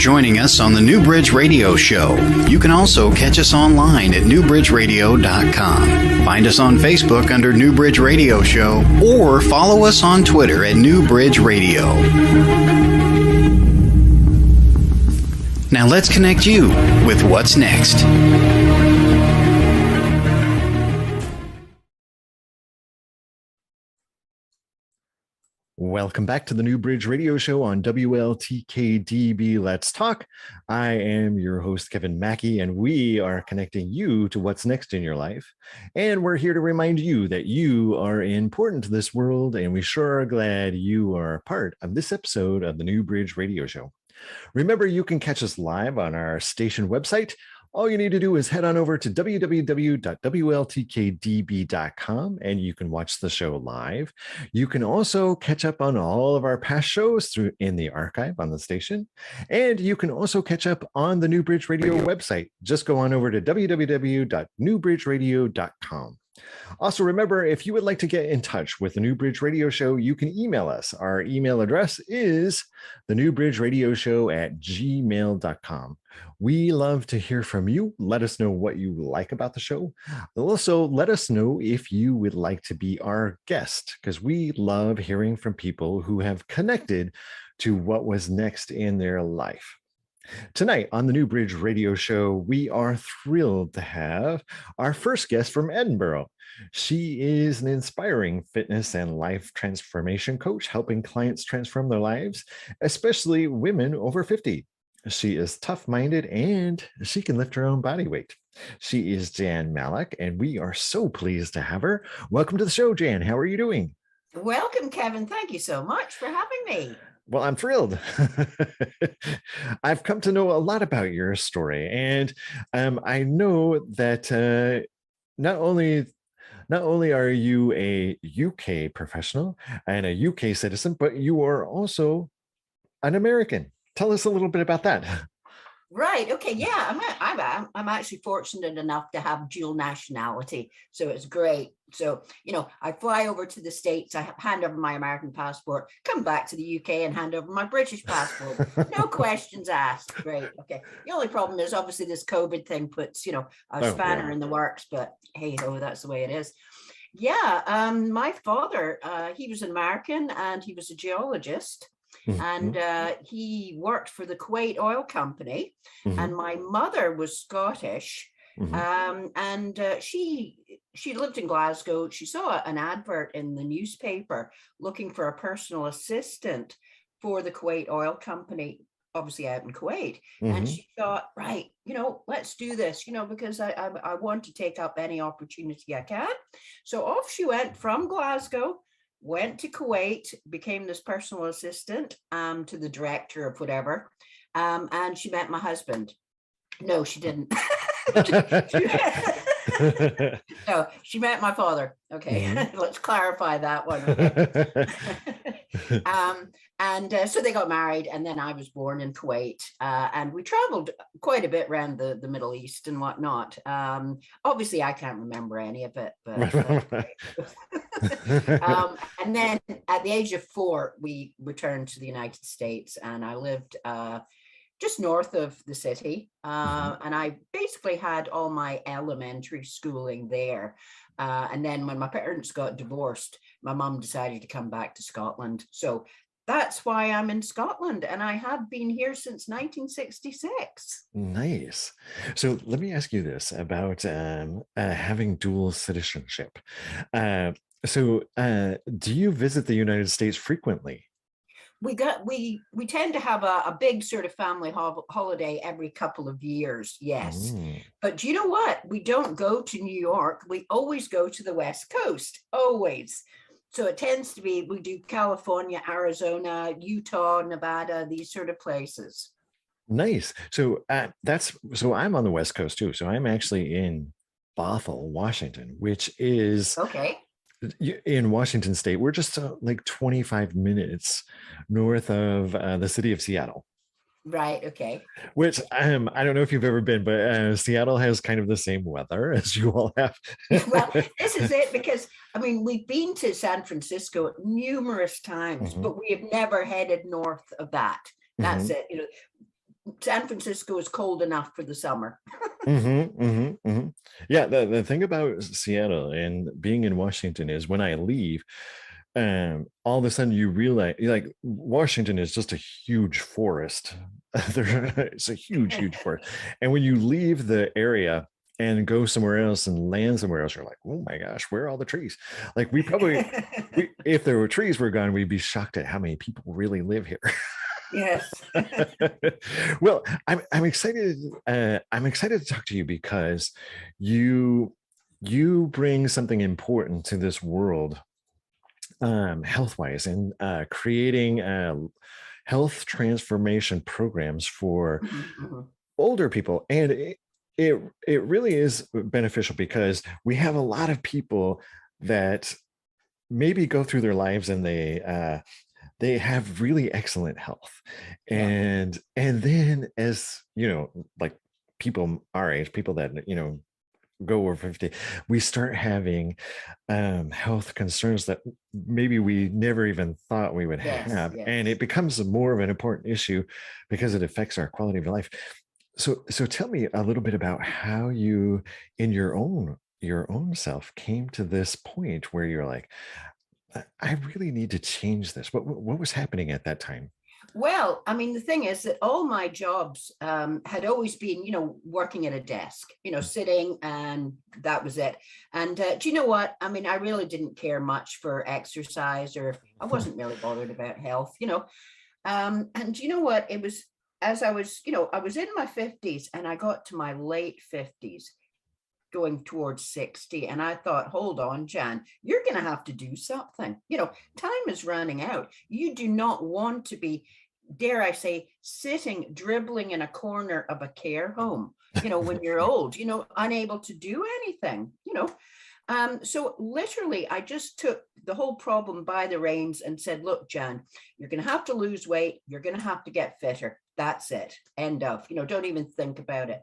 joining us on the New Bridge Radio Show. You can also catch us online at newbridgeradio.com. Find us on Facebook under New Bridge Radio Show or follow us on Twitter at New Bridge Radio. Now let's connect you with what's next. Welcome back to the New Bridge Radio Show on WLTK-DB Let's Talk. I am your host, Kevin Mackey, and we are connecting you to what's next in your life. And we're here to remind you that you are important to this world, and we sure are glad you are a part of this episode of the New Bridge Radio Show. Remember, you can catch us live on our station website. All you need to do is head on over to www.WLTK-DB.com and you can watch the show live. You can also catch up on all of our past shows in the archive on the station. And you can also catch up on the New Bridge Radio website. Just go on over to www.newbridgeradio.com. Also, remember, if you would like to get in touch with the New Bridge Radio Show, you can email us. Our email address is thenewbridgeradioshow@gmail.com. We love to hear from you. Let us know what you like about the show. Also, let us know if you would like to be our guest, because we love hearing from people who have connected to what was next in their life. Tonight on the New Bridge Radio Show, we are thrilled to have our first guest from Edinburgh. She is an inspiring fitness and life transformation coach, helping clients transform their lives, especially women over 50. She is tough-minded and she can lift her own body weight. She is Jan Malloch, and we are so pleased to have her. Welcome to the show, Jan. How are you doing? Welcome, Kevin. Thank you so much for having me. Well, I'm thrilled. I've come to know a lot about your story, and I know that not only are you a UK professional and a UK citizen, but you are also an American. Tell us a little bit about that. Right. Okay. Yeah, I'm actually fortunate enough to have dual nationality, so it's great. So, I fly over to the States, I hand over my American passport, come back to the UK and hand over my British passport. No questions asked. Great. Okay. The only problem is obviously this COVID thing puts, a spanner in the works, but hey ho, that's the way it is. Yeah. My father, he was an American and he was a geologist. And he worked for the Kuwait Oil Company, and my mother was Scottish, and she lived in Glasgow. She saw an advert in the newspaper looking for a personal assistant for the Kuwait Oil Company, obviously out in Kuwait, and she thought, right, let's do this, because I want to take up any opportunity I can. So off she went from Glasgow, went to Kuwait, became this personal assistant to the director of whatever, and she met my husband. No, she didn't. No, she met my father. Okay, let's clarify that one. Okay. So they got married, and then I was born in Kuwait, and we traveled quite a bit around the Middle East and whatnot. Obviously, I can't remember any of it, but and then at the age of 4, we returned to the United States, and I lived just north of the city, and I basically had all my elementary schooling there. And then when my parents got divorced, my mom decided to come back to Scotland. So that's why I'm in Scotland, and I have been here since 1966. Nice. So let me ask you this about having dual citizenship. So do you visit the United States frequently? We tend to have a big sort of family holiday every couple of years, yes. But do you know what? We don't go to New York. We always go to the West Coast, always. So it tends to be, we do California, Arizona, Utah, Nevada, these sort of places. Nice. So so I'm on the West Coast too. So I'm actually in Bothell, Washington, which is okay. In Washington State. We're just like 25 minutes north of the city of Seattle. Right. Okay. Which I don't know if you've ever been, but Seattle has kind of the same weather as you all have. Well, this is it, because we've been to San Francisco numerous times, but we have never headed north of that. That's it. San Francisco is cold enough for the summer. Yeah, the thing about Seattle and being in Washington is when I leave, all of a sudden you realize like Washington is just a huge forest. It's a huge forest. And when you leave the area and go somewhere else and land somewhere else, you're like, oh my gosh, where are all the trees? Like if there were trees were gone, we'd be shocked at how many people really live here. Yes. Well, I'm excited. I'm excited to talk to you because you bring something important to this world, health wise, and creating health transformation programs for older people, and it really is beneficial because we have a lot of people that maybe go through their lives and they have really excellent health, and then, as you know, like people our age, people that go over 50, we start having health concerns that maybe we never even thought we would have, and it becomes more of an important issue because it affects our quality of life. So tell me a little bit about how you, in your own self, came to this point where you're like, I really need to change this. What was happening at that time? Well, I mean, the thing is that all my jobs had always been, working at a desk, sitting, and that was it. And do you know what? I mean, I really didn't care much for exercise, or I wasn't really bothered about health, and you know what? It was as I was, I was in my 50s and I got to my late 50s, going towards 60. And I thought, hold on, Jan, you're going to have to do something. Time is running out. You do not want to be, dare I say, sitting, dribbling in a corner of a care home, when you're old, unable to do anything, So literally, I just took the whole problem by the reins and said, look, Jan, you're going to have to lose weight. You're going to have to get fitter. That's it. End of, don't even think about it.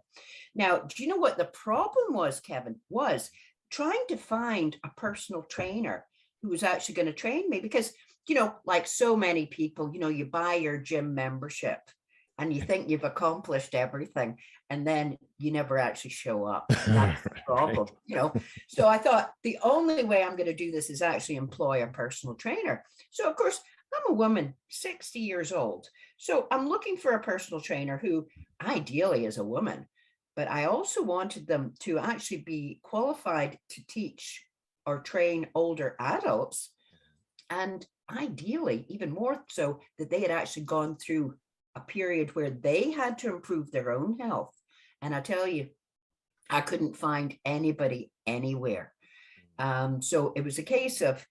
Now, do you know what the problem was, Kevin? Was trying to find a personal trainer who was actually going to train me because, like so many people, you buy your gym membership and you think you've accomplished everything, and then you never actually show up. That's the problem, So I thought the only way I'm going to do this is actually employ a personal trainer. So of course, I'm a woman, 60 years old. So I'm looking for a personal trainer who ideally is a woman, but I also wanted them to actually be qualified to teach or train older adults. And ideally, even more so, that they had actually gone through a period where they had to improve their own health. And I tell you, I couldn't find anybody anywhere. So it was a case of,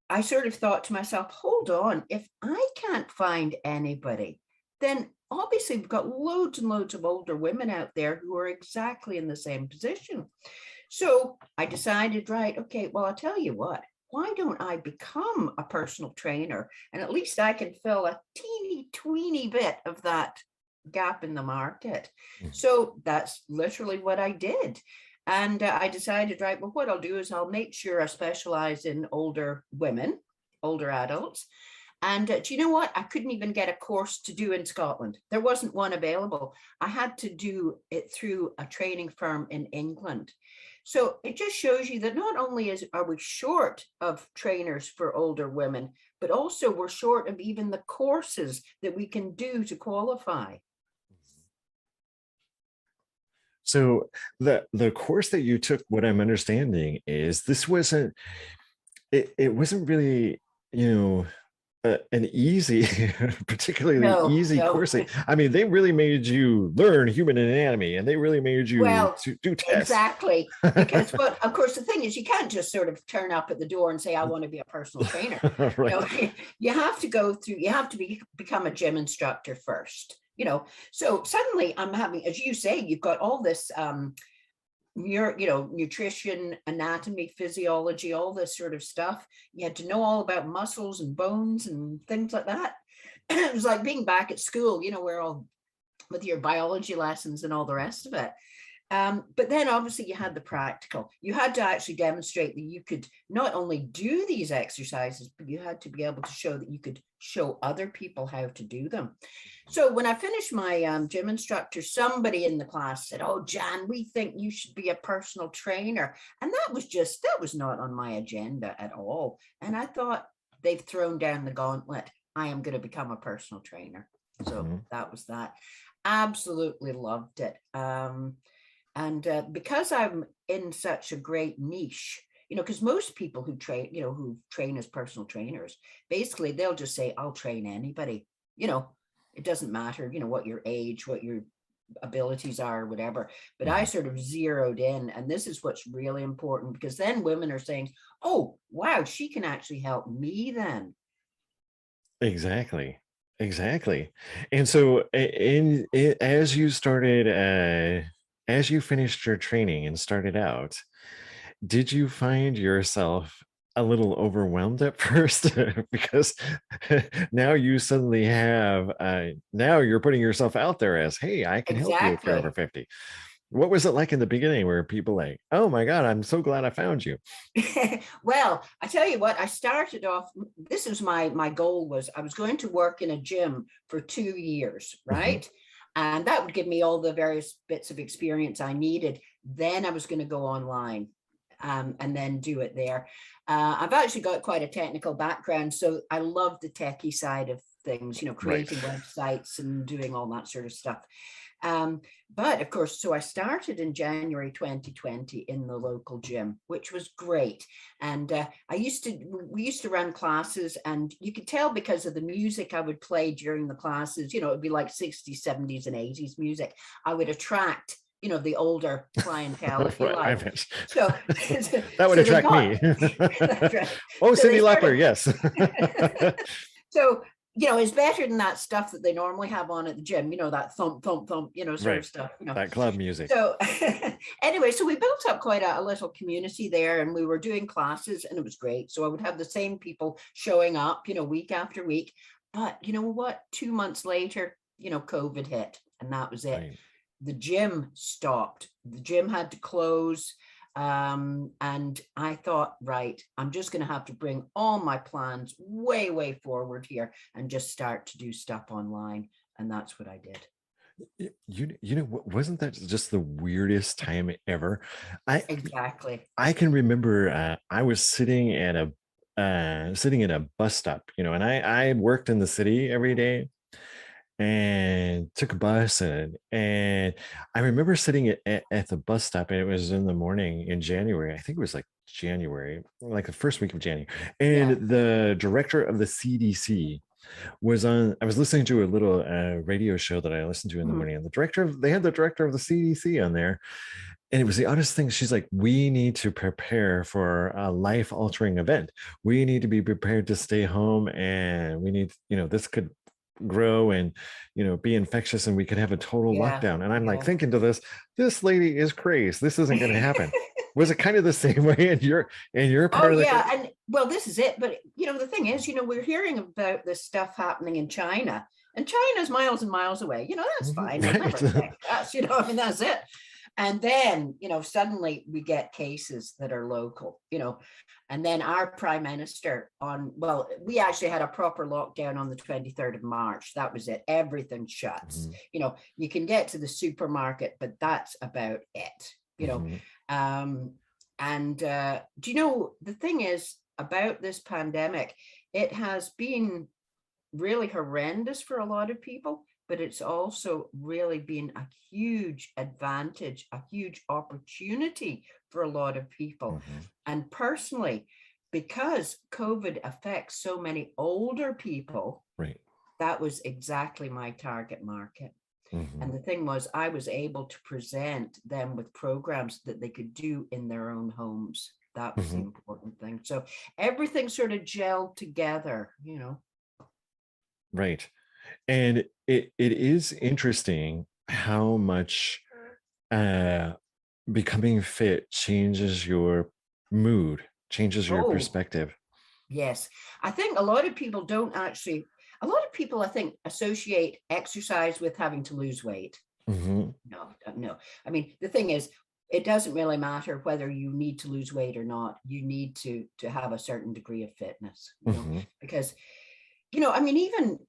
I sort of thought to myself, hold on, if I can't find anybody, then obviously we've got loads and loads of older women out there who are exactly in the same position. So I decided, right, okay, well, I'll tell you what, why don't I become a personal trainer? And at least I can fill a teeny tweeny bit of that gap in the market. So that's literally what I did. And I decided, right, well, what I'll do is I'll make sure I specialize in older women, older adults. And do you know what? I couldn't even get a course to do in Scotland. There wasn't one available. I had to do it through a training firm in England. So it just shows you that not only are we short of trainers for older women, but also we're short of even the courses that we can do to qualify. So the course that you took, what I'm understanding is this wasn't, it wasn't really, an easy, particularly easy course. I mean, they really made you learn human anatomy, and they really made you to do tests. Exactly. Because, but of course, the thing is, you can't just sort of turn up at the door and say, I want to be a personal trainer. Right. You have to go through, you have to become a gym instructor first. So suddenly I'm having, as you say, you've got all this nutrition, anatomy, physiology, all this sort of stuff. You had to know all about muscles and bones and things like that. It was like being back at school, where all with your biology lessons and all the rest of it. But then obviously you had the practical. You had to actually demonstrate that you could not only do these exercises, but you had to be able to show that you could show other people how to do them. So when I finished my gym instructor, somebody in the class said, "Oh, Jan, we think you should be a personal trainer." And that was not on my agenda at all. And I thought, they've thrown down the gauntlet. I am going to become a personal trainer. So that was that. Absolutely loved it. And because I'm in such a great niche, because most people who train as personal trainers, basically they'll just say, "I'll train anybody." It doesn't matter, what your age, what your abilities are, whatever. But I sort of zeroed in, and this is what's really important, because then women are saying, "Oh, wow, she can actually help me then." Exactly. And so as you started, as you finished your training and started out, did you find yourself a little overwhelmed at first? Because now you suddenly have, now you're putting yourself out there as, "Hey, I can help you if you're Exactly. over 50. What was it like in the beginning where people like, "Oh my God, I'm so glad I found you"? Well, I tell you what, I started off, this is my goal was I was going to work in a gym for 2 years, right? And that would give me all the various bits of experience I needed. Then I was going to go online and then do it there. I've actually got quite a technical background, so I love the techie side of things, creating websites and doing all that sort of stuff. But of course, so I started in January 2020 in the local gym, which was great. And we used to run classes, and you could tell because of the music I would play during the classes, it would be like 60s, 70s and 80s music. I would attract, the older clientele, if you like. So that would attract me. Right. Oh, So Cyndi Lauper, yes. So it's better than that stuff that they normally have on at the gym, that thump, thump, thump, sort of stuff, That club music. So anyway, so we built up quite a little community there, and we were doing classes, and it was great. So I would have the same people showing up, week after week. But you know what? 2 months later, COVID hit, and that was it. Right. The gym stopped. The gym had to close. And I thought, right, I'm just going to have to bring all my plans way forward here and just start to do stuff online. And that's what I did. Wasn't that just the weirdest time ever? Exactly. I can remember I was sitting at a bus stop, and I worked in the city every day and took a bus, and I remember sitting at the bus stop, and it was in the morning in January. I think it was like January, like the first week of January, and the director of the CDC was on. I was listening to a little radio show that I listened to in the morning, and they had the director of the CDC on there, and it was the oddest thing. She's like, "We need to prepare for a life-altering event. We need to be prepared to stay home, and we need, this could grow and be infectious, and we could have a total lockdown." And I'm like thinking to this lady is crazy. This isn't going to happen. Was it kind of the same way in your part of the country? And well, this is it. But the thing is, we're hearing about this stuff happening in China, and China's miles and miles away. That's fine. Right. Never affect us, that's it. And then, suddenly we get cases that are local, and then our prime minister we actually had a proper lockdown on the 23rd of March. That was it. Everything shuts. You can get to the supermarket, but that's about it, and do you know, the thing is about this pandemic, it has been really horrendous for a lot of people, but it's also really been a huge advantage, a huge opportunity for a lot of people. And personally, because COVID affects so many older people, that was exactly my target market. And the thing was, I was able to present them with programs that they could do in their own homes. That was the important thing. So everything sort of gelled together, Right. And it is interesting how much becoming fit changes your mood, changes your perspective. Yes. I think a lot of people I think, associate exercise with having to lose weight. Mhm. No. I mean, the thing is, it doesn't really matter whether you need to lose weight or not. You need to have a certain degree of fitness, Mhm. because, I mean, even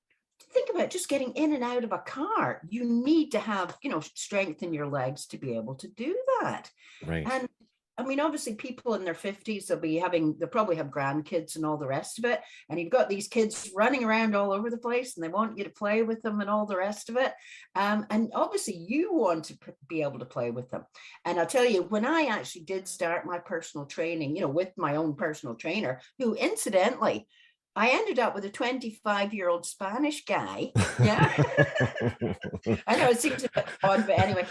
think about just getting in and out of a car. You need to have, strength in your legs to be able to do that. Right. And I mean, obviously, people in their 50s, they'll probably have grandkids and all the rest of it. And you've got these kids running around all over the place and they want you to play with them and all the rest of it. And obviously, you want to be able to play with them. And I'll tell you, when I actually did start my personal training, with my own personal trainer, who incidentally, I ended up with a 25-year-old Spanish guy. Yeah. I know it seems a bit odd, but anyway,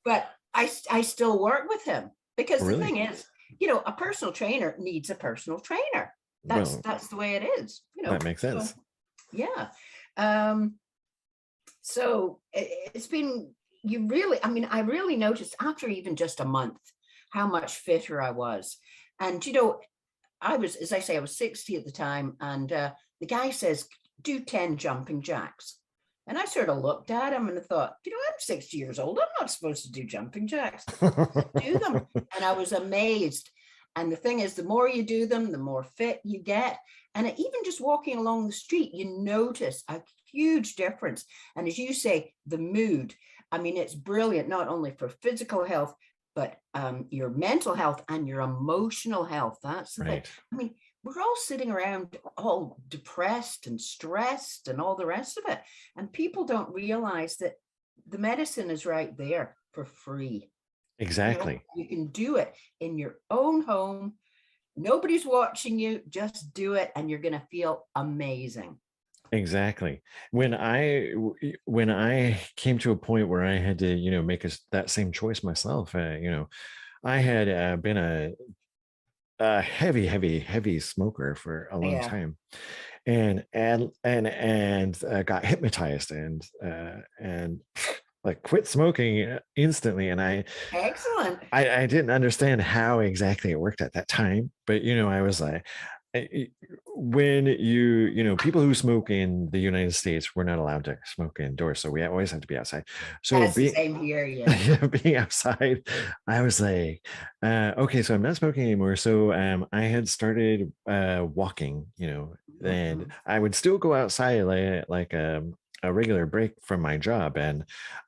but I still work with him, because the Really? thing is, a personal trainer needs a personal trainer. Well, That's the way it is, that makes So sense. yeah. So it's been, I mean, I really noticed after even just a month how much fitter I was. And I was, as I say, I was 60 at the time, and the guy says, do 10 jumping jacks. And I sort of looked at him and I thought, I'm 60 years old. I'm not supposed to do jumping jacks. Do them. And I was amazed. And the thing is, the more you do them, the more fit you get. And even just walking along the street, you notice a huge difference. And as you say, the mood, I mean, it's brilliant, not only for physical health, but your mental health and your emotional health. That's the thing. Right. I mean, we're all sitting around all depressed and stressed and all the rest of it. And people don't realize that the medicine is right there for free. Exactly. You can do it in your own home. Nobody's watching you. Just do it, and you're going to feel amazing. Exactly. When I came to a point where I had to, make that same choice myself, I had been a heavy, heavy, heavy smoker for a long Yeah. time, and got hypnotized and like quit smoking instantly. And Excellent. I didn't understand how exactly it worked at that time, but I was like, when people who smoke in the United States, we're not allowed to smoke indoors, so we always have to be outside. So That's the same here. Yeah. being outside, I was like, okay, so I'm not smoking anymore. So I had started walking, and I would still go outside like a regular break from my job,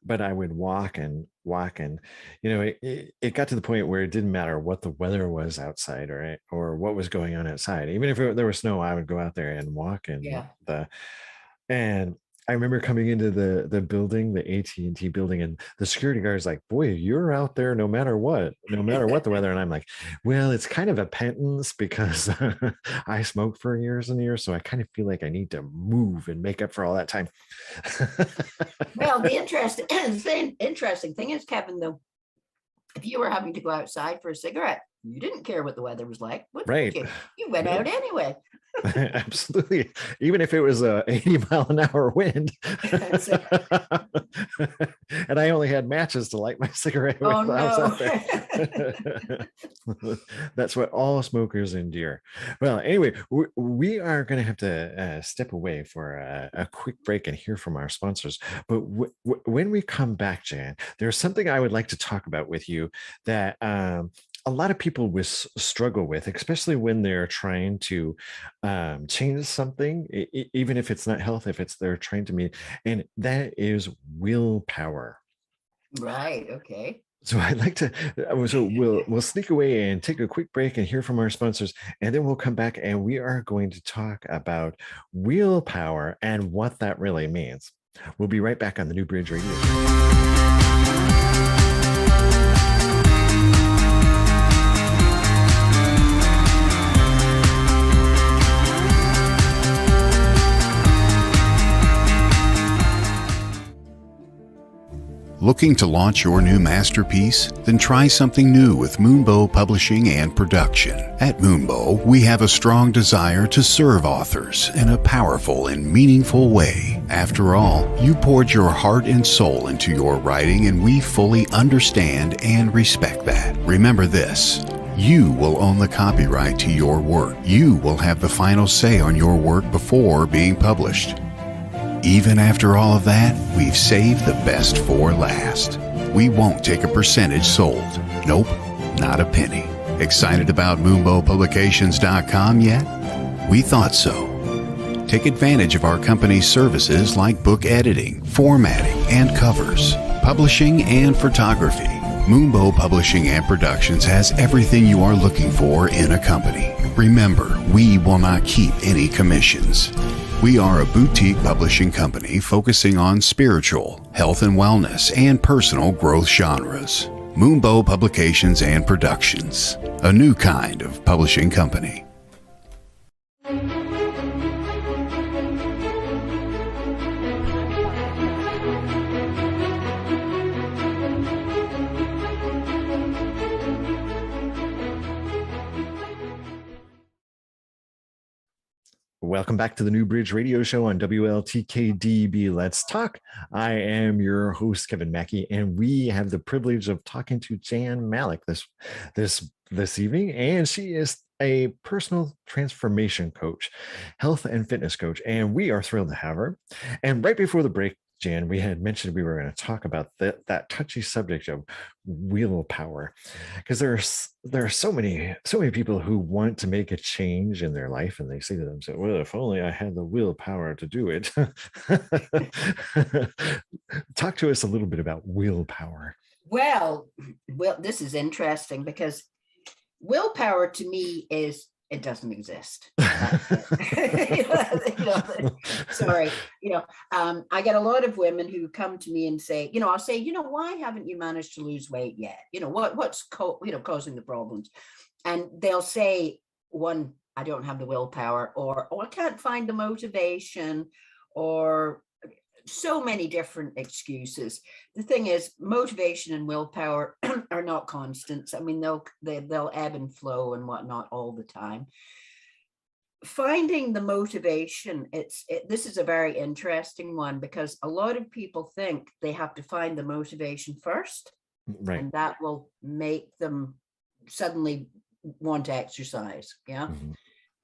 but I would walk and it got to the point where it didn't matter what the weather was outside or what was going on outside. Even if there was snow, I would go out there and walk. And I remember coming into the building, the AT&T building, and the security guard's like, boy, you're out there no matter what the weather. And I'm like, well, it's kind of a penance because I smoked for years and years. So I kind of feel like I need to move and make up for all that time. Well, the interesting thing is, Kevin, though, if you were having to go outside for a cigarette, you didn't care what the weather was like. Right. You went out anyway. Absolutely. Even if it was a 80-mile-an-hour wind. And I only had matches to light my cigarette with. Oh, I was out no. there. That's what all smokers endure. Well, anyway, we are going to have to step away for a quick break and hear from our sponsors. But when we come back, Jan, there's something I would like to talk about with you that a lot of people struggle with, especially when they're trying to change something, even if it's not health, if they're trying to meet, and that is willpower. Right. Okay. So I'd like to, so we'll sneak away and take a quick break and hear from our sponsors, and then we'll come back and we are going to talk about willpower and what that really means. We'll be right back on the New Bridge Radio Show. Looking to launch your new masterpiece? Then try something new with Moonbow Publishing and Production. At Moonbow, we have a strong desire to serve authors in a powerful and meaningful way. After all, you poured your heart and soul into your writing, and we fully understand and respect that. Remember this: you will own the copyright to your work. You will have the final say on your work before being published. Even after all of that, we've saved the best for last. We won't take a percentage sold. Nope, not a penny. Excited about MoonbowPublications.com yet? We thought so. Take advantage of our company's services like book editing, formatting, and covers, publishing, and photography. Moonbow Publishing and Productions has everything you are looking for in a company. Remember, we will not keep any commissions. We are a boutique publishing company focusing on spiritual, health and wellness, and personal growth genres. Moonbow Publications and Productions, a new kind of publishing company. Welcome back to the New Bridge Radio Show on WLTK-DB. Let's talk. I am your host, Kevin Mackey, and we have the privilege of talking to Jan Malloch this evening, and she is a personal transformation coach, health and fitness coach, and we are thrilled to have her. And right before the break, Jan, we had mentioned we were going to talk about that touchy subject of willpower, because there are so many people who want to make a change in their life, and they say to themselves, "Well, if only I had the willpower to do it." Talk to us a little bit about willpower. Well, this is interesting because willpower to me is it doesn't exist. Sorry. I get a lot of women who come to me and say, I'll say, why haven't you managed to lose weight yet? What's causing the problems? And they'll say, one, I don't have the willpower, or I can't find the motivation, or so many different excuses. The thing is, motivation and willpower are not constants. I mean, they'll ebb and flow and whatnot all the time. Finding the motivation, this is a very interesting one, because a lot of people think they have to find the motivation first, right, and that will make them suddenly want to exercise. Yeah. Mm-hmm.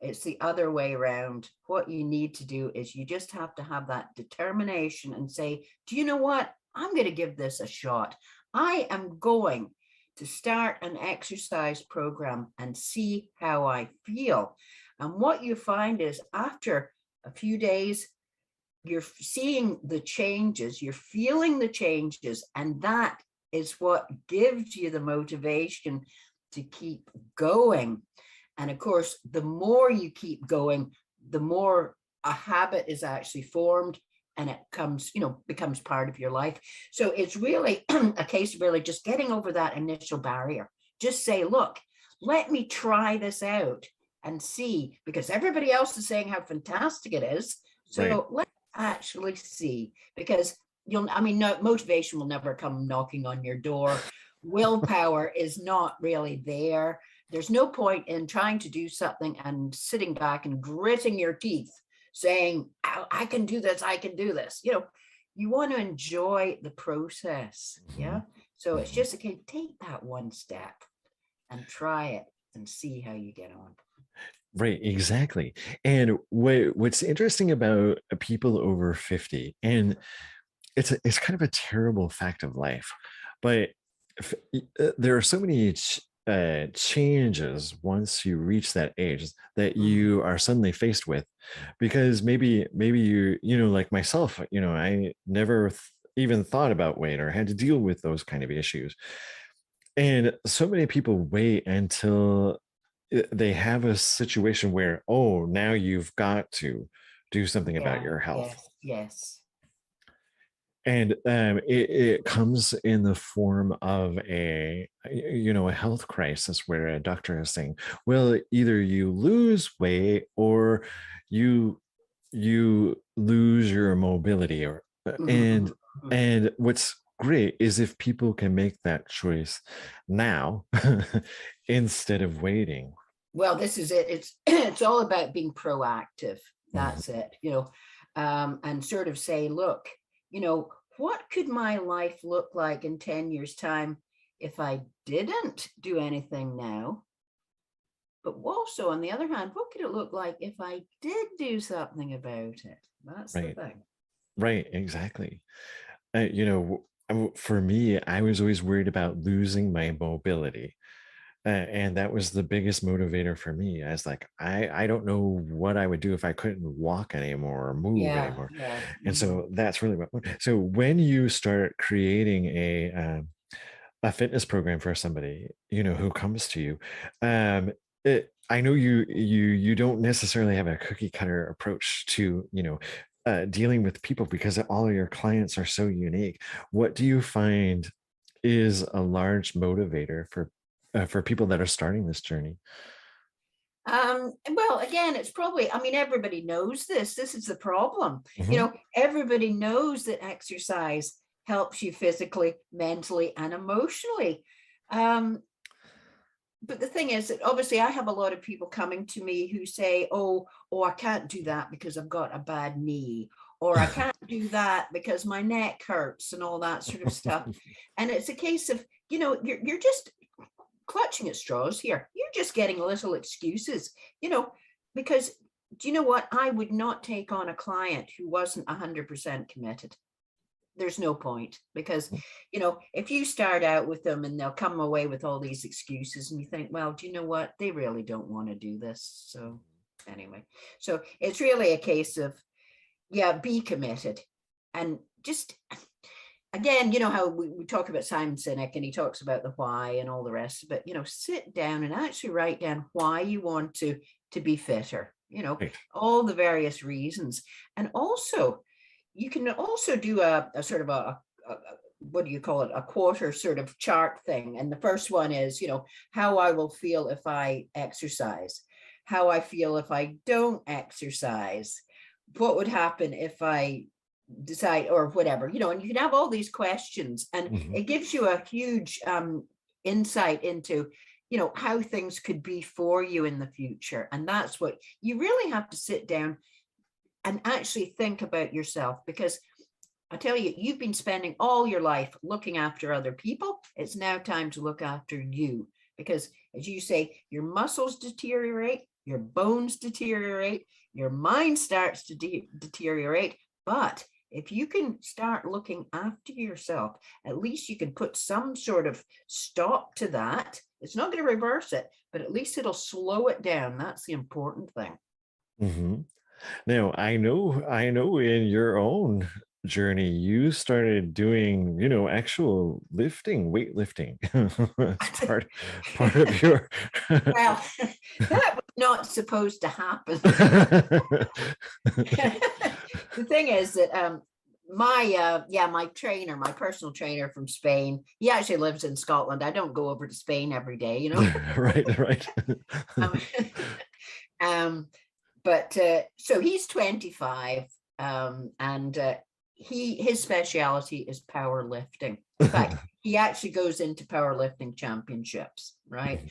It's the other way around. What you need to do is you just have to have that determination and say, do you know what? I'm going to give this a shot. I am going to start an exercise program and see how I feel. And what you find is after a few days, you're seeing the changes, you're feeling the changes, and that is what gives you the motivation to keep going. And of course, the more you keep going, the more a habit is actually formed, and it becomes part of your life. So it's really a case of really just getting over that initial barrier. Just say, look, let me try this out and see, because everybody else is saying how fantastic it is. So right. Let's actually see, because motivation will never come knocking on your door. Willpower is not really there. There's no point in trying to do something and sitting back and gritting your teeth saying, I can do this, I can do this. You want to enjoy the process. Yeah. So it's just, okay, take that one step and try it and see how you get on. Right, exactly. And what's interesting about people over 50, and it's kind of a terrible fact of life, but there are so many changes once you reach that age that you are suddenly faced with, because maybe you like myself, I never even thought about weight or had to deal with those kind of issues. And so many people wait until they have a situation where, oh, now you've got to do something about your health. Yes. And it comes in the form of a health crisis where a doctor is saying, well, either you lose weight or you lose your mobility, or and what's great is if people can make that choice now instead of waiting. Well, this is it. It's all about being proactive. That's it. And sort of say, look, what could my life look like in 10 years' time if I didn't do anything now? But also, on the other hand, what could it look like if I did do something about it? That's right. The thing. Right, exactly. For me, I was always worried about losing my mobility. And that was the biggest motivator for me. I was like, I don't know what I would do if I couldn't walk anymore or move Yeah, anymore. yeah. And Mhm. so that's really what. So when you start creating a fitness program for somebody, who comes to you, I know you don't necessarily have a cookie cutter approach to dealing with people because all of your clients are so unique. What do you find is a large motivator for people that are starting this journey? Well, again, it's probably, I mean, everybody knows this. This is the problem. Mhm. Everybody knows that exercise helps you physically, mentally, and emotionally. Um, but the thing is that obviously I have a lot of people coming to me who say, oh, I can't do that because I've got a bad knee, or I can't do that because my neck hurts and all that sort of stuff. And it's a case of, you're just clutching at straws here. You're just getting little excuses, because do you know what? I would not take on a client who wasn't 100% committed. There's no point, because if you start out with them and they'll come away with all these excuses and you think, well, do you know what, they really don't want to do this. So anyway, so it's really a case of, yeah, be committed. And just, again, how we talk about Simon Sinek, and he talks about the why and all the rest of it. Sit down and actually write down why you want to be fitter, Right. all the various reasons. And also you can also do a sort of a what do you call it, a quarter sort of chart thing. And the first one is, how I will feel if I exercise, how I feel if I don't exercise, what would happen if I decide, or whatever, and you can have all these questions, and Mhm. it gives you a huge insight into how things could be for you in the future. And that's what you really have to sit down and actually think about yourself, because I tell you, you've been spending all your life looking after other people. It's now time to look after you, because as you say, your muscles deteriorate, your bones deteriorate, your mind starts to deteriorate. But if you can start looking after yourself, at least you can put some sort of stop to that. It's not going to reverse it, but at least it'll slow it down. That's the important thing. Mhm. Now, I know in your own journey, you started doing, actual lifting, weightlifting. It's part of your Well, that was not supposed to happen. The thing is that my trainer, my personal trainer from Spain, he actually lives in Scotland. I don't go over to Spain every day, Right, right. um, um, but so he's 25, and his speciality is powerlifting. In fact, he actually goes into powerlifting championships, right?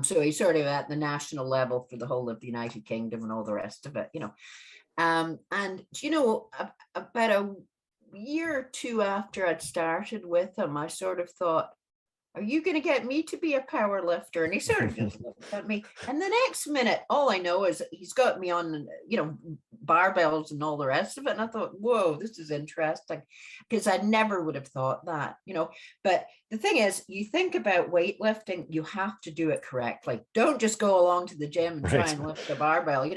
So he's sort of at the national level for the whole of the United Kingdom and all the rest of it. And about a year or two after I'd started with him, I sort of thought, are you going to get me to be a power lifter? And he sort of just looked at me. And the next minute, all I know is he's got me on, barbells and all the rest of it. And I thought, whoa, this is interesting, because I never would have thought that. But the thing is, you think about weightlifting, you have to do it correctly. Don't just go along to the gym and try Right. and lift a barbell.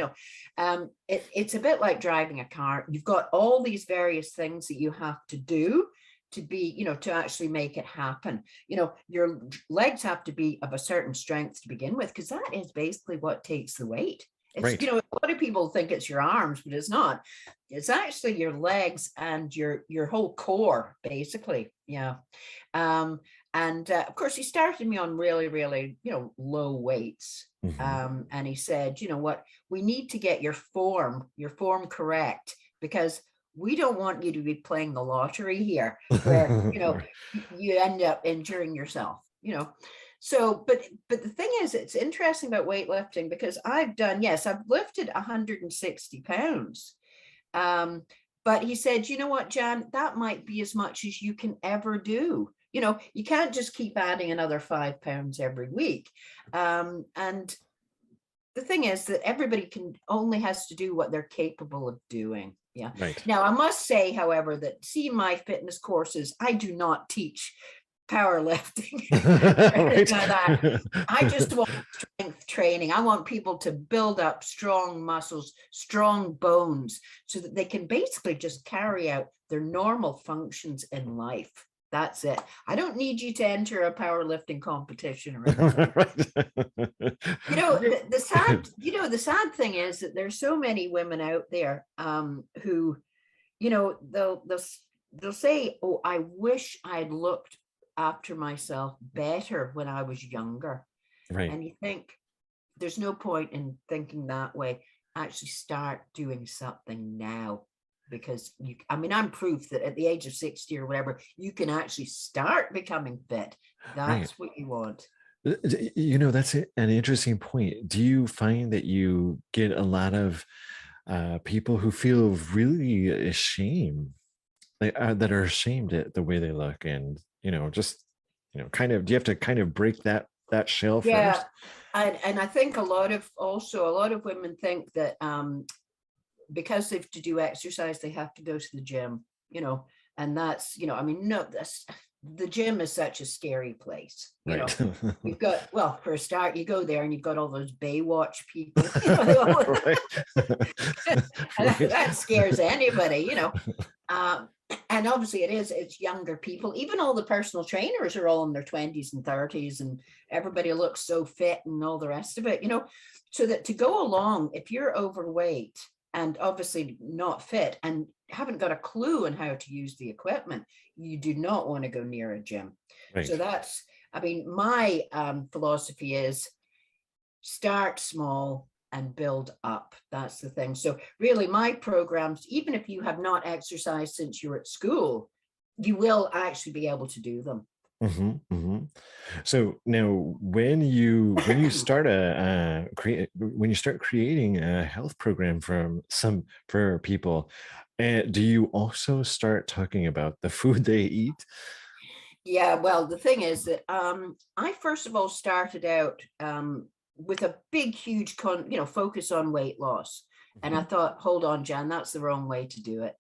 It's a bit like driving a car. You've got all these various things that you have to do to be, to actually make it happen. Your legs have to be of a certain strength to begin with, because that is basically what takes the weight. It's, Right. a lot of people think it's your arms, but it's not. It's actually your legs and your whole core, basically. Yeah. And of course, he started me on really, really, low weights. Mhm. And he said, you know what, we need to get your form correct, because we don't want you to be playing the lottery here, where you end up injuring yourself. So but the thing is, it's interesting about weightlifting, because I've lifted 160 pounds. But he said, you know what, Jan, that might be as much as you can ever do. You can't just keep adding another 5 pounds every week. And the thing is that everybody only has to do what they're capable of doing. Yeah. Right. Now, I must say, however, that see my fitness courses, I do not teach powerlifting or anything like that. I just want strength training. I want people to build up strong muscles, strong bones, so that they can basically just carry out their normal functions in life. That's it. I don't need you to enter a powerlifting competition or anything. The sad thing is that there's so many women out there who, they'll say, "Oh, I wish I'd looked after myself better when I was younger." Right. And you think there's no point in thinking that way. Actually start doing something now, because I'm proof that at the age of 60 or whatever, you can actually start becoming fit. That's what you want. That's an interesting point. Do you find that you get a lot of people who feel really ashamed, that are ashamed at the way they look, and kind of, do you have to kind of break that shell first? And I think a lot of women think that because they have to do exercise, they have to go to the gym, and that's, no, the gym is such a scary place. Right. You've got, well, for a start, you go there and you've got all those Baywatch people. That scares anybody, and obviously it's younger people. Even all the personal trainers are all in their 20s and 30s, and everybody looks so fit and all the rest of it, so that to go along, if you're overweight and obviously not fit and haven't got a clue on how to use the equipment, you do not want to go near a gym. Right. So that's, my philosophy is start small and build up. That's the thing. So really my programs, even if you have not exercised since you were at school, you will actually be able to do them. Mm-hmm, mm-hmm. So now, when you start creating a health program for people, do you also start talking about the food they eat? Yeah, well, the thing is that I first of all started out with a big, huge focus on weight loss. And I thought, hold on, Jan, that's the wrong way to do it.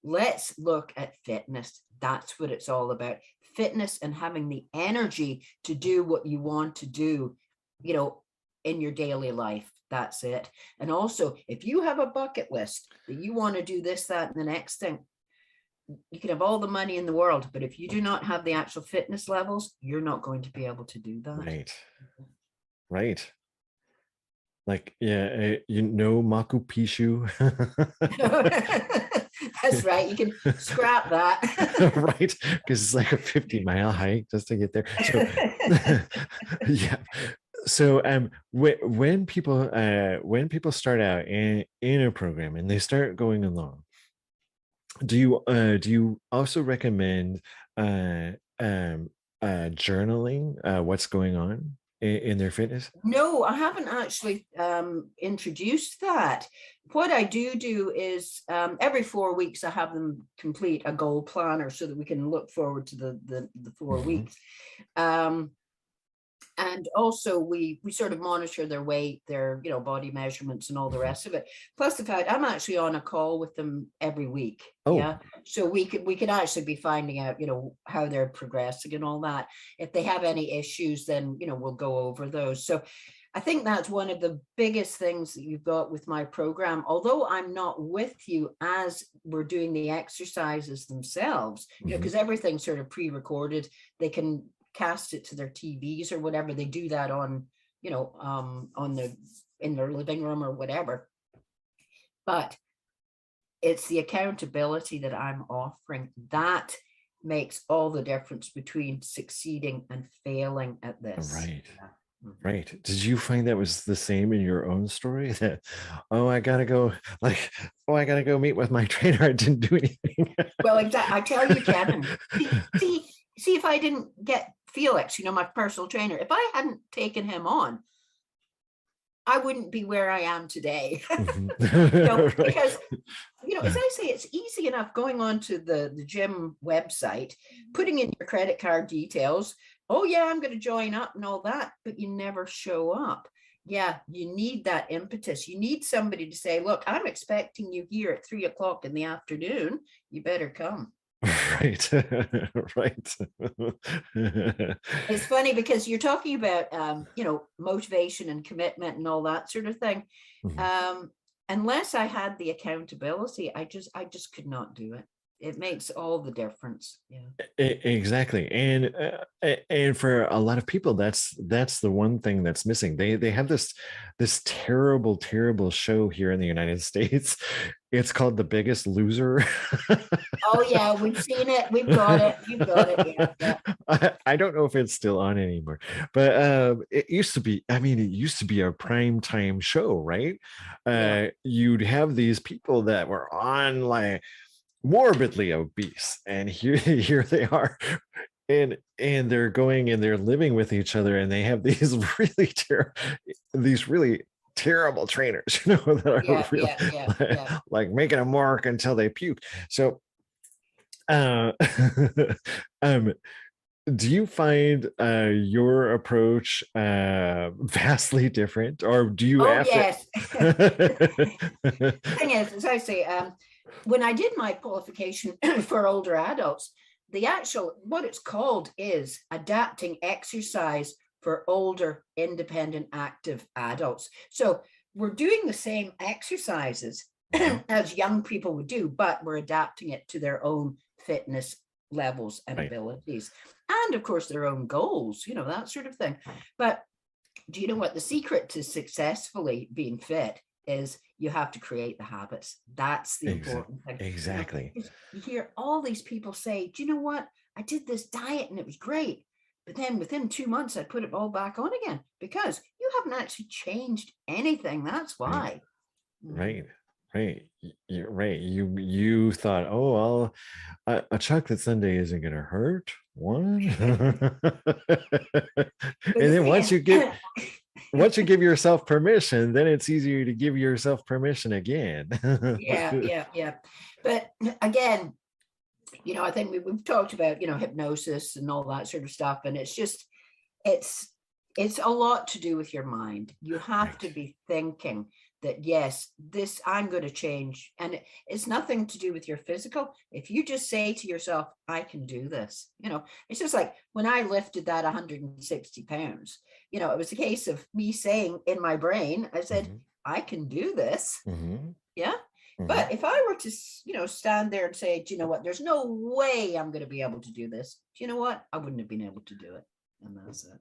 Let's look at fitness. That's what it's all about. Fitness and having the energy to do what you want to do, in your daily life. That's it. And also, if you have a bucket list that you want to do this, that, and the next thing, you can have all the money in the world, but if you do not have the actual fitness levels, you're not going to be able to do that. Right. Like, yeah, Machu Picchu. That's right. You can scrap that. Right. Because it's like a 50-mile hike just to get there. So, yeah. So when people start out in a program and they start going along, do you also recommend journaling what's going on in their fitness? No, I haven't actually introduced that. What I do is every 4 weeks I have them complete a goal planner so that we can look forward to the 4 weeks. And also we sort of monitor their weight, their body measurements and all the rest of it. Plus the fact I'm actually on a call with them every week. Oh. Yeah. So we could actually be finding out, how they're progressing and all that. If they have any issues, then, we'll go over those. So I think that's one of the biggest things that you've got with my program. Although I'm not with you as we're doing the exercises themselves, because everything's sort of pre-recorded. They can cast it to their TVs or whatever. They do that on, in their living room or whatever. But it's the accountability that I'm offering that makes all the difference between succeeding and failing at this. Right. Right. Did you find that was the same in your own story? That, I gotta go meet with my trainer. I didn't do anything. Well, exactly. I tell you, Kevin, see if I didn't get Felix, my personal trainer, if I hadn't taken him on, I wouldn't be where I am today. Right. Because, as I say, it's easy enough going on to the gym website, putting in your credit card details. Oh yeah, I'm going to join up and all that, but you never show up. Yeah, you need that impetus. You need somebody to say, look, I'm expecting you here at 3 o'clock in the afternoon. You better come. Right. Right. It's funny because you're talking about, motivation and commitment and all that sort of thing. Mhm. Unless I had the accountability, I just could not do it. It makes all the difference. Yeah. Exactly. And for a lot of people, that's the one thing that's missing. They have this terrible show here in the United States. It's called The Biggest Loser. Oh yeah, we've seen it. We've got it. You've got it. Yeah, yeah, I don't know if it's still on anymore, but it used to be. I mean, it used to be a prime time show, right? yeah, You'd have these people that were on like morbidly obese, and here here they are, and they're going and they're living with each other, and they have these these really terrible trainers, that are yeah, really yeah, yeah, yeah. like making them work until they puke. So uh um do you find your approach vastly different, or do you Oh have yes. to Thing is, as I say, when I did my qualification for older adults, the actual what it's called is adapting exercise for older, independent, active adults. So we're doing the same exercises Mhm. as young people would do, but we're adapting it to their own fitness levels and Right. abilities, and of course their own goals, that sort of thing. But do you know what the secret to successfully being fit is? You have to create the habits. That's the important thing. Exactly. You hear all these people say, do you know what, I did this diet and it was great, but then within 2 months I put it all back on again, because you haven't actually changed anything. That's Right. why. Mhm. Right. Right. You're right. You thought, oh, well, a chocolate sundae isn't going to hurt one. But And the then thing is, once you give yourself permission, then it's easier to give yourself permission again. yeah, yeah, yeah. But again, I think we've talked about, hypnosis and all that sort of stuff. And it's, it's a lot to do with your mind. You have Right. to be thinking that, yes, this, I'm going to change. And it's nothing to do with your physical. If you just say to yourself, I can do this, it's just like when I lifted that 160 pounds, it was a case of me saying in my brain, I said, Mhm. I can do this. Mhm. Yeah. Mhm. But if I were to, stand there and say, do you know what, there's no way I'm going to be able to do this. Do you know what? I wouldn't have been able to do it. And that's it.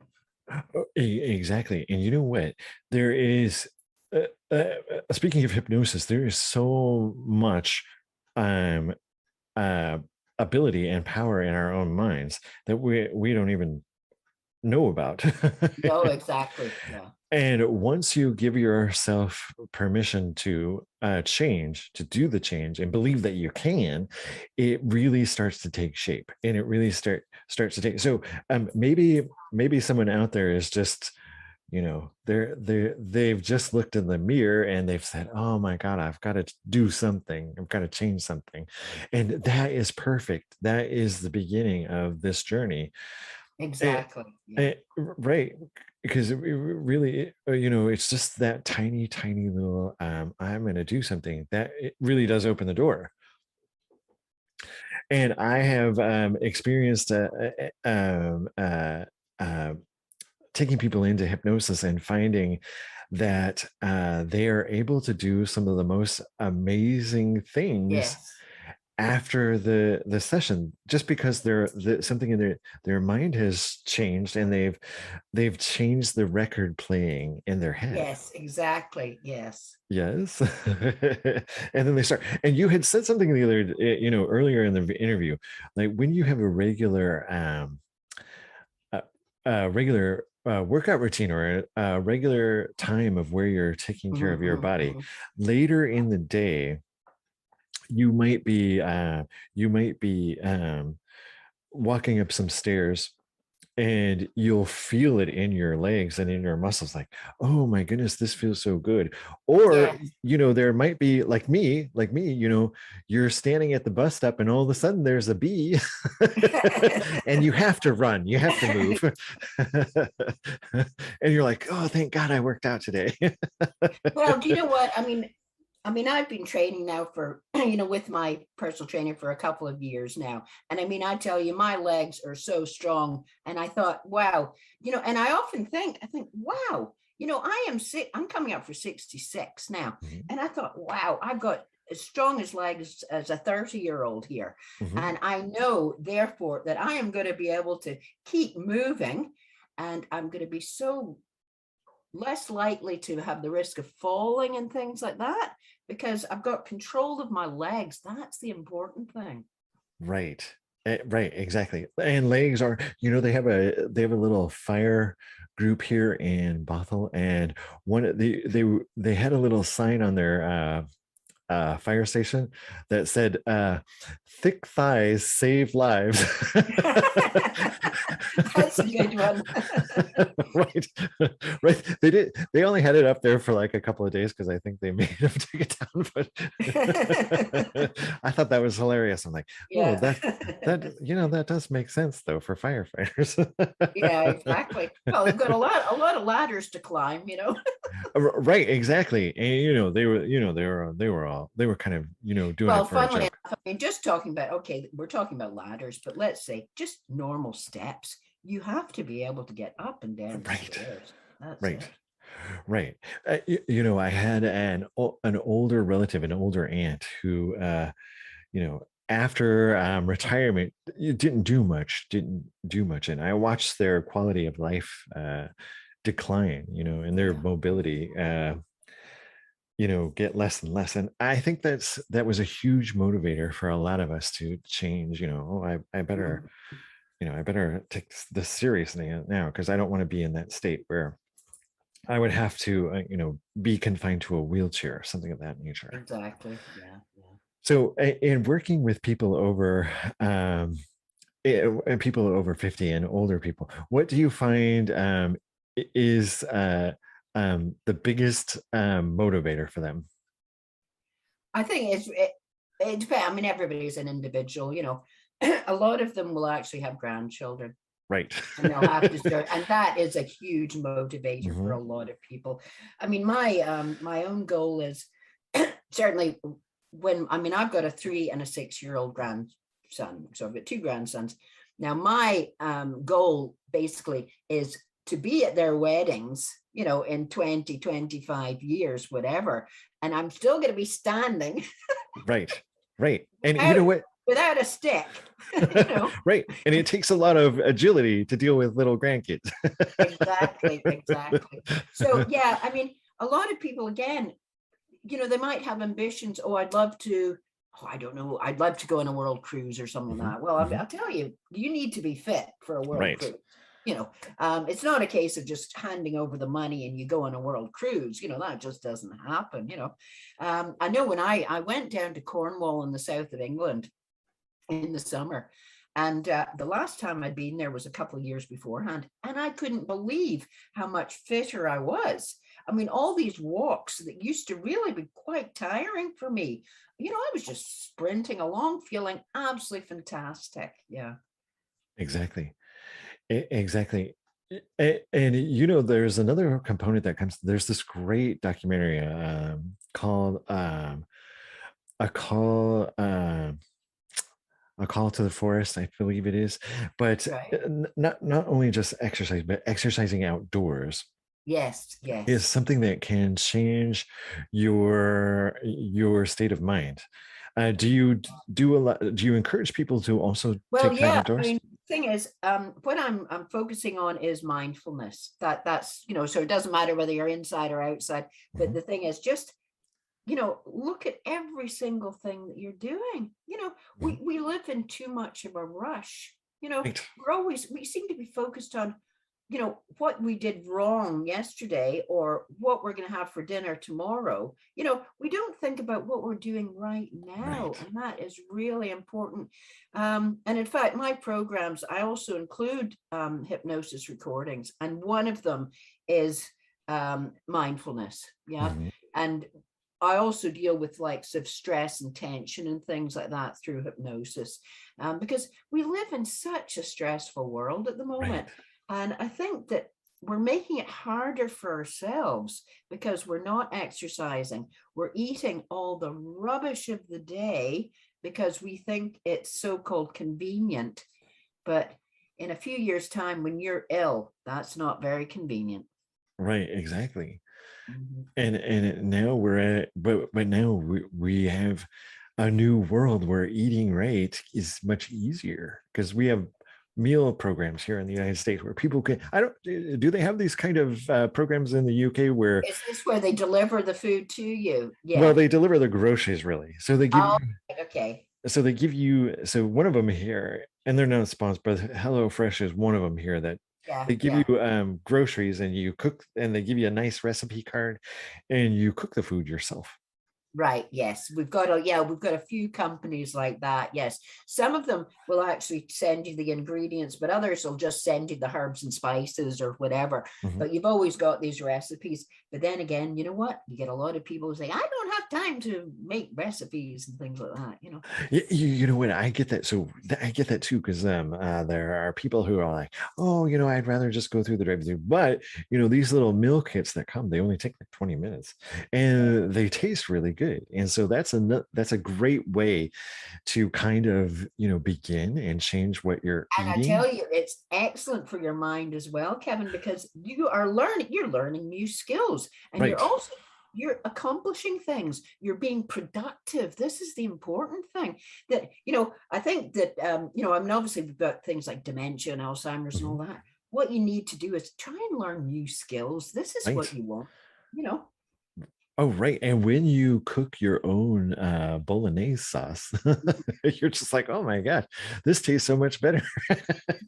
Exactly. And you know what? There is, speaking of hypnosis, there is so much um, uh, ability and power in our own minds that we don't even know about. No, exactly. Yeah. And once you give yourself permission to change, to do the change, and believe that you can, it really starts to take shape, and it really starts to take. So maybe someone out there is just, they've just looked in the mirror and they've said, oh my God, I've got to do something, I've got to change something. And that is perfect. That is the beginning of this journey. Eh, Exactly. Yeah. right, because really, it's just that tiny little, I'm going to do something that it really does open the door. And I have experienced uh, taking people into hypnosis and finding that they are able to do some of the most amazing things Yes. after the session, just because something in their mind has changed, and they've changed the record playing in their head. Yes, exactly. Yes. Yes. And then they start, and you had said something the other, earlier in the interview, like when you have a regular workout routine, or a regular time of where you're taking care Mhm, of your mhm, body mhm. later in the day, you might be walking up some stairs, and you'll feel it in your legs and in your muscles, like, oh my goodness, this feels so good. Or, Yeah. there might be like me, you're standing at the bus stop and all of a sudden there's a bee and you have to run, you have to move. And you're like, oh, thank God I worked out today. Well, do you know what? I mean, I've been training now for, with my personal trainer for a couple of years now. And I mean, I tell you, my legs are so strong. And I thought, wow, and I often think, wow, I'm coming up for 66 now. Mhm, And I thought, wow, I've got as strong as legs as a 30-year-old here. mhm. And I know, therefore, that I am going to be able to keep moving, and I'm going to be so less likely to have the risk of falling and things like that, because I've got control of my legs. That's the important thing. Right. Right, exactly. And legs are, they have a little fire group here in Bothell, and they had a little sign on their fire station that said, thick thighs save lives. That's a good one. Right. Right. They only had it up there for like a couple of days because I think they made them take it down, but I thought that was hilarious. I'm like, oh, Yeah. that does make sense though for firefighters. Yeah, exactly. Well, they've got a lot of ladders to climb. Right, exactly. And they were kind of doing Well, it for a funnily joke. enough, I mean, just talking about, okay, we're talking about ladders, but let's say just normal steps. You have to be able to get up and down the Right, stairs. That's right, it. right. I had an older relative, an older aunt who after retirement, you didn't do much, and I watched their quality of life decline, and their Yeah. mobility get less and less. And I think that was a huge motivator for a lot of us to change. Oh, I better, Mm. I better take this seriously now, because I don't want to be in that state where I would have to, be confined to a wheelchair or something of that nature. Exactly. Yeah. Yeah. So, in working with people and people over 50 and older people, what do you find is the biggest motivator for them? I think it depends. I mean, everybody's an individual. A lot of them will actually have grandchildren, Right. and they'll have to start, and that is a huge motivator for Mhm, a lot of people. I mean, my own goal is certainly I've got a 3 and a 6-year-old grandson, so I've got 2 grandsons. Now, my goal basically is to be at their weddings, in 20, 25 years, whatever, and I'm still going to be standing right. Right. And you know without what? without a stick. you know Right. And it takes a lot of agility to deal with little grandkids. exactly. So yeah, I mean, a lot of people, again, they might have ambitions. Oh, I'd love to, oh, I don't know, I'd love to go on a world cruise or something like Mhm, that. Well, mhm. I'll tell you, you need to be fit for a world Right. cruise. It's not a case of just handing over the money and you go on a world cruise. That just doesn't happen. I know when I went down to Cornwall in the south of England in the summer, and the last time I'd been there was a couple of years beforehand, and I couldn't believe how much fitter I was. I mean, all these walks that used to really be quite tiring for me, I was just sprinting along, feeling absolutely fantastic. Yeah. Exactly. Exactly. And there's another component that comes. There's this great documentary called a call a call to the forest, I believe it is. But Right. not only just exercise, but exercising outdoors Yes. is Yes. something that can change your state of mind. Do you do a lot? Do you encourage people to also Well, take time yeah. I outdoors? mean, thing is, what I'm focusing on is mindfulness. That's so it doesn't matter whether you're inside or outside. But Mhm. the thing is, just look at every single thing that you're doing. Mhm. We live in too much of a rush. Right. We seem to be focused on, you know, what we did wrong yesterday or what we're going to have for dinner tomorrow. You know, we don't think about what we're doing right now. Right. And that is really important. And in fact, my programs, I also include hypnosis recordings. And one of them is mindfulness. Yeah. Mhm. And I also deal with like sort of stress and tension and things like that through hypnosis, because we live in such a stressful world at the Right. moment. And I think that we're making it harder for ourselves because we're not exercising. We're eating all the rubbish of the day because we think it's so-called convenient. But in a few years' time, when you're ill, that's not very convenient. Right. Exactly. Mhm. Now we're at, but now we have a new world where eating right is much easier because we have meal programs here in the United States where people can, I don't, do they have these kind of programs in the UK where, Is this where they deliver the food to you? well, Yeah. they deliver the groceries really. So they give Oh, you, okay. so one of them here, and they're not sponsored, but HelloFresh is one of them here that Yeah, they give yeah. you groceries and you cook, and they give you a nice recipe card and you cook the food yourself. Right. Yes. We've got a few companies like that. Yes. Some of them will actually send you the ingredients, but others will just send you the herbs and spices or whatever. Mhm. But you've always got these recipes. But then again, you know what? You get a lot of people who say, I don't have time to make recipes and things like that, you know. You know what, I get that. So I get that too, because there are people who are like, oh, I'd rather just go through the drive-through, but these little meal kits that come, they only take like 20 minutes and they taste really good. And so that's a great way to kind of begin and change what you're And I eating. tell you, it's excellent for your mind as well, Kevin, because you're learning new skills and Right. you're accomplishing things. You're being productive. This is the important thing that, I think that, I mean, obviously we've got things like dementia and Alzheimer's and Mhm. all that. What you need to do is try and learn new skills. This is what Right. you want, you know. Oh, right. And when you cook your own bolognese sauce, you're just like, oh my gosh, this tastes so much better.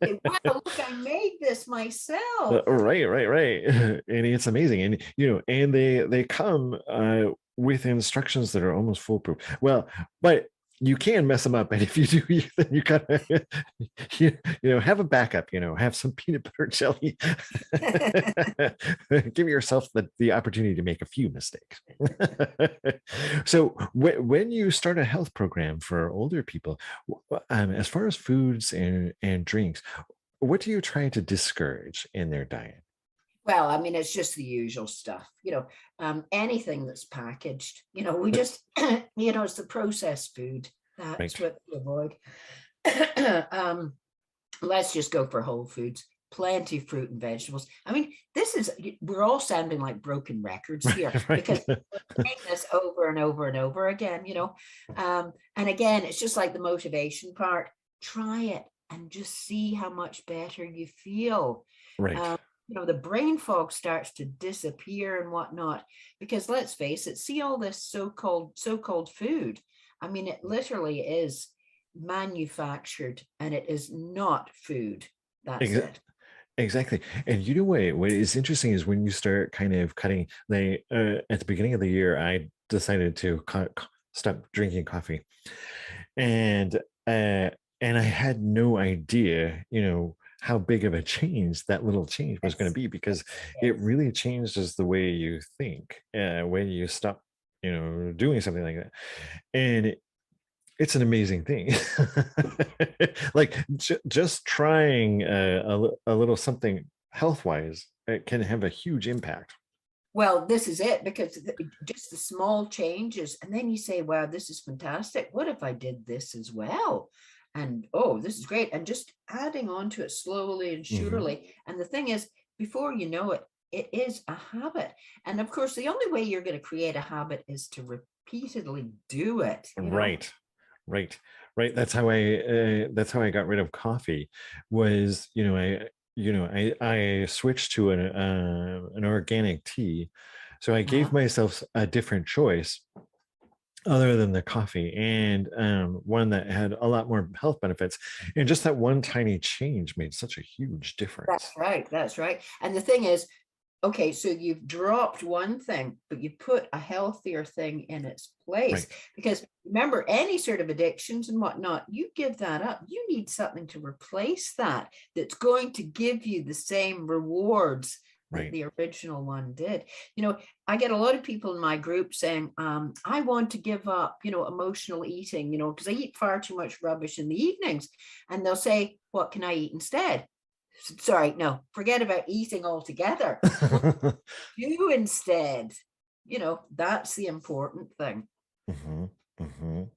Say, wow, look, I made this myself. Right, right, right. And it's amazing. And and they come with instructions that are almost foolproof. Well, but you can mess them up. And if you do, then you gotta have a backup, have some peanut butter jelly. Give yourself the opportunity to make a few mistakes. So when you start a health program for older people, as far as foods and drinks, what do you try to discourage in their diet? Well, I mean, it's just the usual stuff, anything that's packaged, we just, it's the processed food. That's Right. what we avoid. um, let's just go for whole foods, plenty of fruit and vegetables. I mean, we're all sounding like broken records here Right. because we're saying this over and over and over again, and again, it's just like the motivation part. Try it and just see how much better you feel. Right. Um, the brain fog starts to disappear and whatnot, because let's face it, see all this so-called food. I mean, it literally is manufactured and it is not food. That's Exa- it. Exactly. And what is interesting is when you start kind of cutting, at the beginning of the year, I decided to stop drinking coffee. And uh and I had no idea, how big of a change that little change was going to Yes, be, because it yes. really changes the way you think when you stop, doing something like that. And it's an amazing thing. Like just trying a little something health wise, it can have a huge impact. Well, this is it, because just the small changes, and then you say, wow, this is fantastic. What if I did this as well? And oh, this is great. And just adding on to it slowly and Mhm. surely. And the thing is, before you know it, it is a habit. And of course, the only way you're going to create a habit is to repeatedly do it. Right, right, right. That's how I got rid of coffee. Was I switched to an organic tea, so I gave Uh-huh. myself a different choice. other than the coffee, and one that had a lot more health benefits. And just that one tiny change made such a huge That's difference. right. That's right. And the thing is, okay, so you've dropped one thing, but you put a healthier thing in its place. Right, Because remember, any sort of addictions and whatnot, you give that up. You need something to replace that, that's going to give you the same rewards that right. the original one did. You know, I get a lot of people in my group saying, I want to give up, emotional eating, because I eat far too much rubbish in the evenings. And they'll say, what can I eat instead? Sorry, no, forget about eating altogether. What do instead? That's the important thing. Mhm, mhm.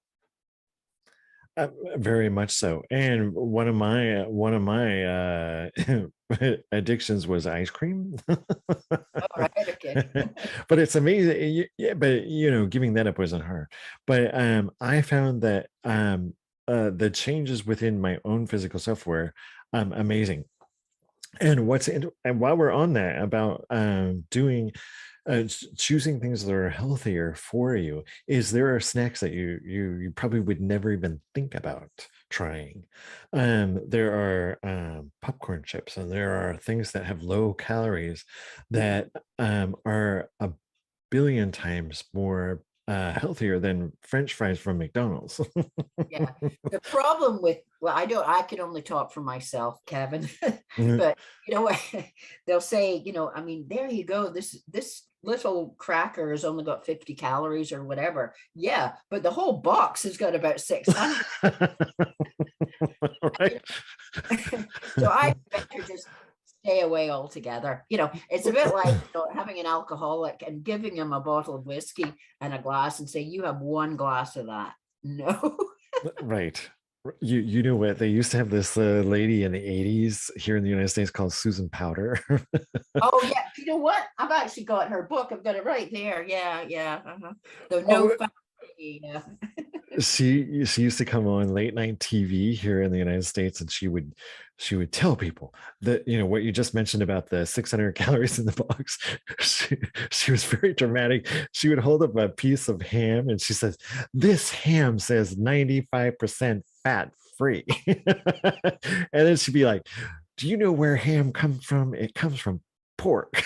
Very much so. And one of my addictions was ice cream. All right, okay. But it's amazing. Yeah, but giving that up wasn't hard. But I found that the changes within my own physical software amazing. And while we're on that about doing choosing things that are healthier for you, is there are snacks that you probably would never even think about trying. There are popcorn chips, and there are things that have low calories that are a billion times more healthier than French fries from McDonald's. Yeah. The problem with, well, I can only talk for myself, Kevin, Mhm. but what, they'll say, I mean, there you go. This little cracker has only got 50 calories or whatever. Yeah, but the whole box has got about 600. Right. So I better just stay away altogether. It's a bit like having an alcoholic and giving him a bottle of whiskey and a glass and say, you have one glass of that. No. Right. You know what? They used to have this lady in the 80s here in the United States called Susan Powder. Oh yeah, you know what? I've actually got her book. I've got it right there. Yeah, yeah. The no Oh, fat. Yeah. she used to come on late night TV here in the United States, and she would tell people that what you just mentioned about the 600 calories in the box. She was very dramatic. She would hold up a piece of ham, and she says, "This ham says 95% fat free," and then she'd be like, "Do you know where ham comes from? It comes from pork,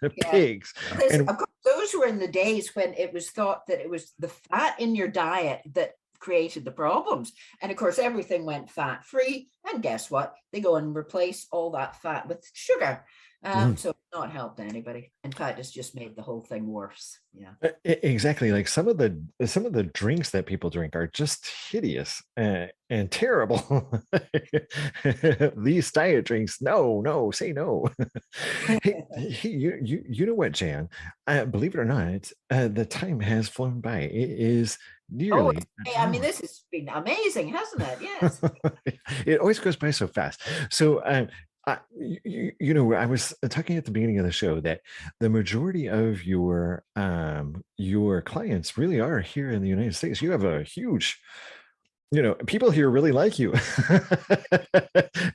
Yeah. pigs." Because And of course, those were in the days when it was thought that it was the fat in your diet that created the problems. And of course, everything went fat free. And guess what? They go and replace all that fat with sugar. So it's not helped anybody. In fact, it's just made the whole thing worse. Yeah. Exactly, like some of the drinks that people drink are just hideous and terrible. These diet drinks, no, no, say no. Hey, you know what, Jan? Believe it or not, the time has flown by. It is Oh, nearly an I mean, hour. this has been amazing, hasn't it? Yes. It always goes by so fast. So, I was talking at the beginning of the show that the majority of your clients really are here in the United States. You have a huge, people here really like you,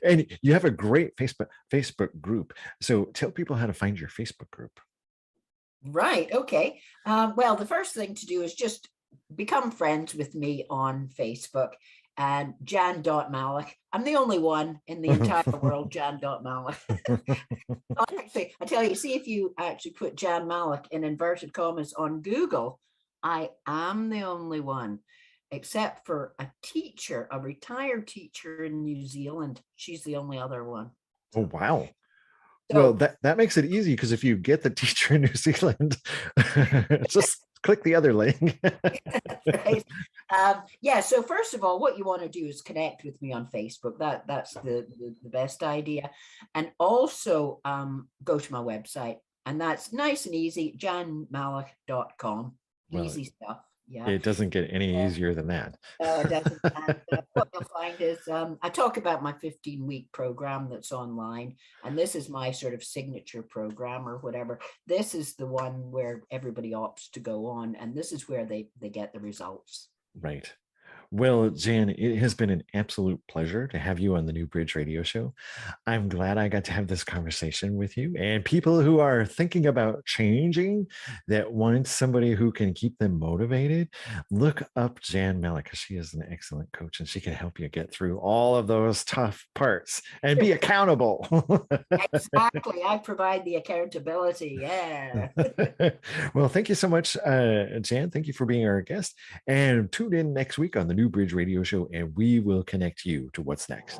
and you have a great Facebook group. So tell people how to find your Facebook group. Right. Okay. Well, the first thing to do is just become friends with me on Facebook and Jan Malloch. I'm the only one in the entire world, Jan Malloch. Actually, I tell you, see if you actually put Jan Malloch in inverted commas on Google, I am the only one, except for a teacher, a retired teacher in New Zealand. She's the only other one. Oh, wow. Well, So that makes it easy, because if you get the teacher in New Zealand, just click the other link. right. Yeah. So first of all, what you want to do is connect with me on Facebook. That's the best idea, and also go to my website, and that's nice and easy. janmalloch.com. Well, Easy stuff. Yeah. it doesn't get any Yeah. easier than that. It doesn't. And, what you'll find is I talk about my 15-week program that's online, and this is my sort of signature program or whatever. This is the one where everybody opts to go on, and this is where they get the results. Right. Well, Jan, it has been an absolute pleasure to have you on the New Bridge Radio Show. I'm glad I got to have this conversation with you. And people who are thinking about changing, that want somebody who can keep them motivated, look up Jan Malloch, because she is an excellent coach and she can help you get through all of those tough parts and be accountable. Exactly. I provide the accountability. Yeah. Well, thank you so much, Jan. Thank you for being our guest. And tune in next week on the New Bridge Radio Show, and we will connect you to what's next.